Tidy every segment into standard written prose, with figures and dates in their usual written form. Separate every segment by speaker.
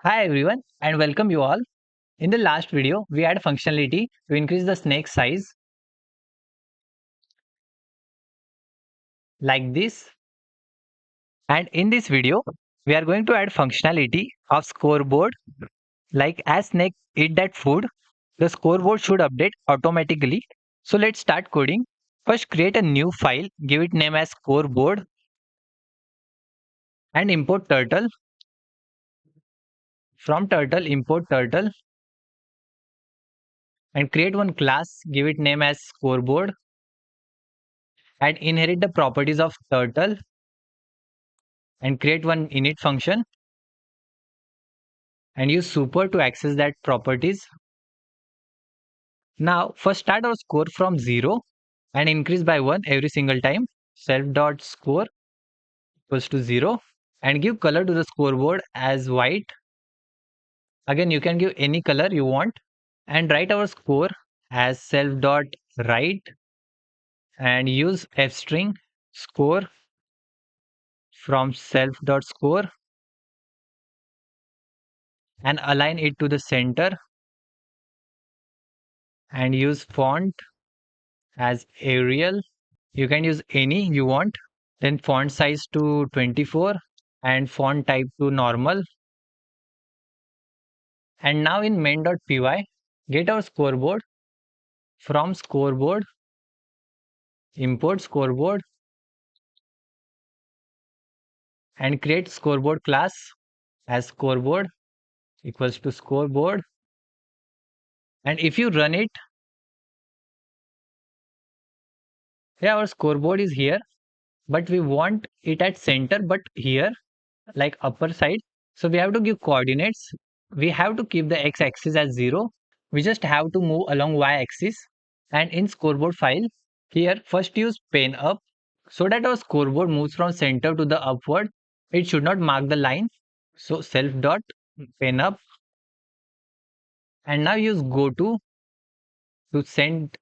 Speaker 1: Hi everyone and welcome you all. In the last video, we had functionality to increase the snake size like this. And in this video, we are going to add functionality of scoreboard. Like as snake eat that food, the scoreboard should update automatically. So let's start coding. First create a new file, give it name as scoreboard and import turtle. From turtle, import turtle and create one class, give it name as scoreboard and inherit the properties of turtle and create one init function and use super to access that properties. Now first start our score from 0 and increase by 1 every single time. Self dot score equals to 0 and give color to the scoreboard as white. Again you can give any color you want and write our score as self dot write and use f string score from self dot score and align it to the center and use font as Arial. You can use any you want. Then font size to 24 and font type to normal. And now in main.py, get our scoreboard. From scoreboard, import scoreboard and create scoreboard class as scoreboard equals to scoreboard. And if you run it, yeah, our scoreboard is here, but we want it at center, but here, like upper side. So we have to give coordinates. We have to keep the x-axis as 0. We just have to move along y-axis. And in scoreboard file, here first use pen up so that our scoreboard moves from center to the upward. It should not mark the line. So self dot pen up. And now use go to send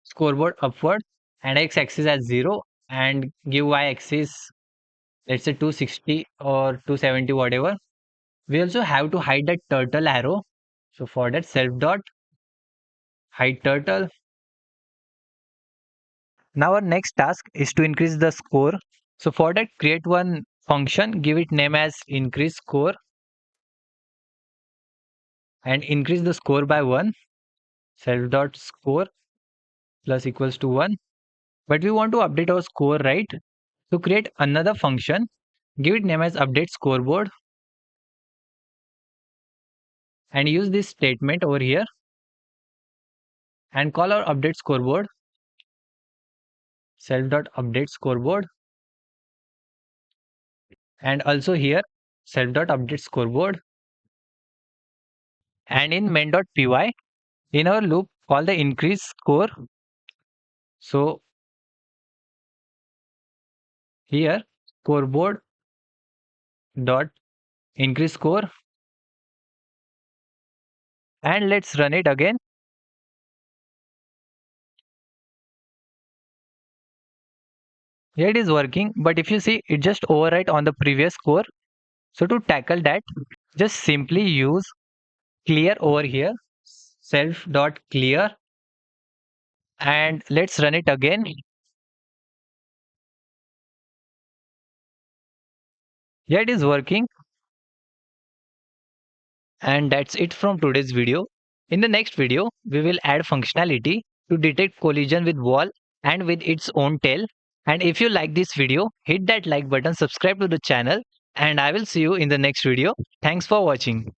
Speaker 1: scoreboard upward and x-axis as 0 and give y-axis, let's say 260 or 270, whatever. We also have to hide that turtle arrow. So for that self dot hide turtle. Now our next task is to increase the score. So for that create one function, give it name as increase score and increase the score by 1. Self dot score plus equals to 1. But we want to update our score, right? So create another function, give it name as update scoreboard and use this statement over here and call our update scoreboard self dot update scoreboard and also here self dot update scoreboard and in main.py in our loop call the increase score. So here scoreboard dot increase score and let's run it again. Here it is working, but if you see it just overwrite on the previous score. So to tackle that, just simply use clear over here self dot clear and let's run it again. Here it is working. And that's it from today's video. In the next video, we will add functionality to detect collision with wall and with its own tail. And if you like this video, hit that like button, subscribe to the channel, and I will see you in the next video. Thanks for watching.